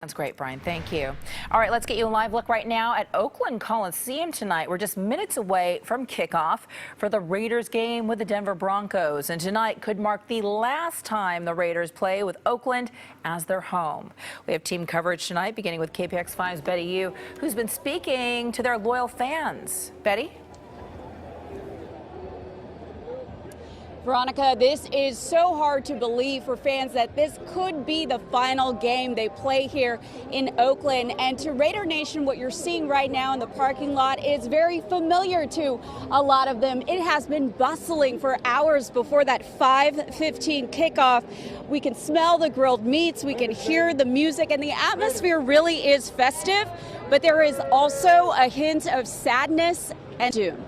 That's great, Brian. Thank you. All right, let's get you a live look right now at Oakland Coliseum tonight. We're just minutes away from kickoff for the Raiders game with the Denver Broncos. And tonight could mark the last time the Raiders play with Oakland as their home. We have team coverage tonight, beginning with KPIX 5's Betty Yu, who's been speaking to their loyal fans. Betty? Veronica, this is so hard to believe for fans that this could be the final game they play here in Oakland. And to Raider Nation, what you're seeing right now in the parking lot is very familiar to a lot of them. It has been bustling for hours before that 5:15 kickoff. We can smell the grilled meats, we can hear the music, and the atmosphere really is festive. But there is also a hint of sadness and doom.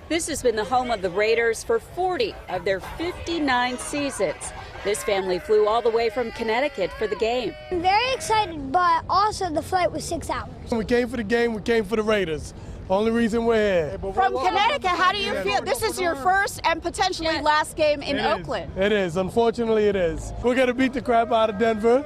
This has been the home of the Raiders for 40 of their 59 seasons. This family flew all the way from Connecticut for the game. I'm very excited, but also the flight was 6 hours. We came for the game, we came for the Raiders. Only reason we're here. From Connecticut, how do you feel? This is your first and potentially last game in Oakland. It is, unfortunately it is. We're going to beat the crap out of Denver,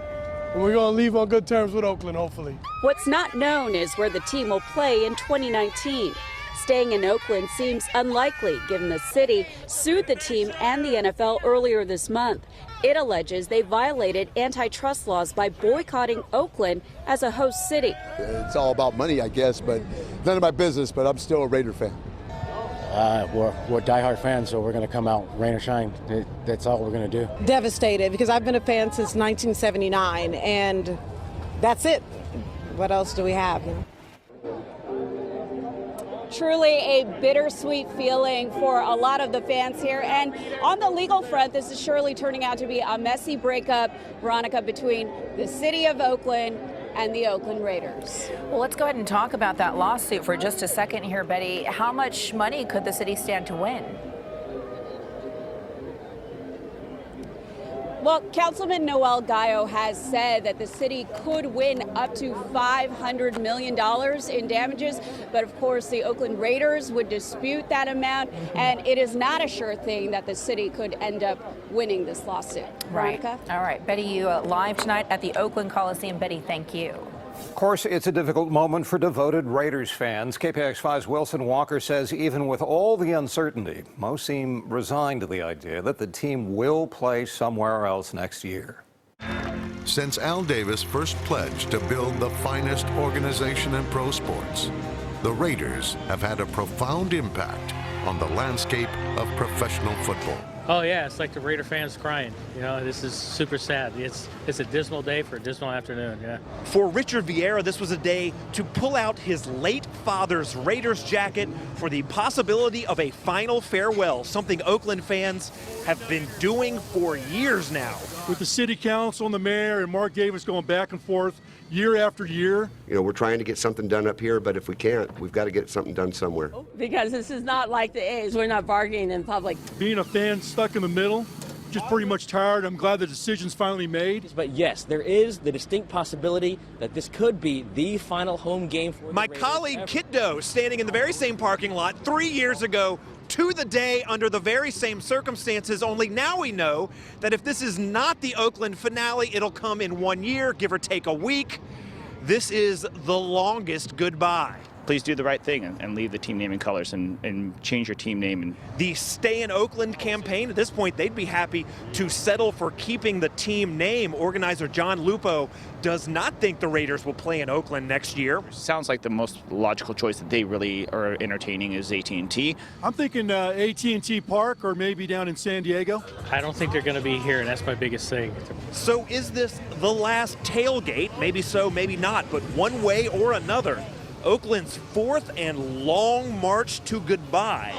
and we're going to leave on good terms with Oakland, hopefully. What's not known is where the team will play in 2019. Staying in Oakland seems unlikely, given the city sued the team and the NFL earlier this month. It alleges they violated antitrust laws by boycotting Oakland as a host city. It's all about money, I guess, but none of my business, but I'm still a Raider fan. We're diehard fans, so we're going to come out, rain or shine. That's all we're going to do. Devastated, because I've been a fan since 1979, and that's it. What else do we have? Truly a bittersweet feeling for a lot of the fans here. And on the legal front, this is surely turning out to be a messy breakup, Veronica, between the city of Oakland and the Oakland Raiders. Well, let's go ahead and talk about that lawsuit for just a second here, Betty. How much money could the city stand to win? Well, Councilman Noel Gallo has said that the city could win up to $500 million in damages. But of course, the Oakland Raiders would dispute that amount. And it is not a sure thing that the city could end up winning this lawsuit. Right. Veronica? All right. Betty, you live tonight at the Oakland Coliseum. Betty, thank you. Of course, it's a difficult moment for devoted Raiders fans. KPIX 5's Wilson Walker says even with all the uncertainty, most seem resigned to the idea that the team will play somewhere else next year. Since Al Davis first pledged to build the finest organization in pro sports, the Raiders have had a profound impact on the landscape of professional football. Oh yeah, it's like the Raider fans crying. You know, this is super sad. It's a dismal day for a dismal afternoon, yeah. For Richard Vieira, this was a day to pull out his late father's Raiders jacket for the possibility of a final farewell, something Oakland fans have been doing for years now. With the city council and the mayor and Mark Davis going back and forth year after year. You know, we're trying to get something done up here, but if we can't, we've got to get something done somewhere. Because this is not like the A's. We're not bargaining in public. Being a fan stuck in the middle, just pretty much tired. I'm glad the decision's finally made. But yes, there is the distinct possibility that this could be the final home game for my colleague Kit Doe, standing in the very same parking lot 3 years ago, to the day under the very same circumstances, only now we know that if this is not the Oakland finale, it'll come in 1 year, give or take a week. This is the longest goodbye. Please do the right thing and leave the team name and colors and change your team name. And the Stay in Oakland campaign, at this point, they'd be happy to settle for keeping the team name. Organizer John Lupo does not think the Raiders will play in Oakland next year. Sounds like the most logical choice that they really are entertaining is AT&T. I'm thinking AT&T Park or maybe down in San Diego. I don't think they're going to be here, and that's my biggest thing. So is this the last tailgate? Maybe so, maybe not, but one way or another, Oakland's fourth and long march to goodbye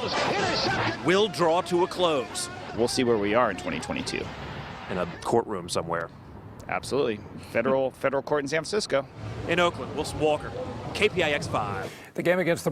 will draw to a close. We'll see where we are in 2022. In a courtroom somewhere. Absolutely. Federal court in San Francisco. In Oakland, Wilson Walker, KPIX 5. The game against the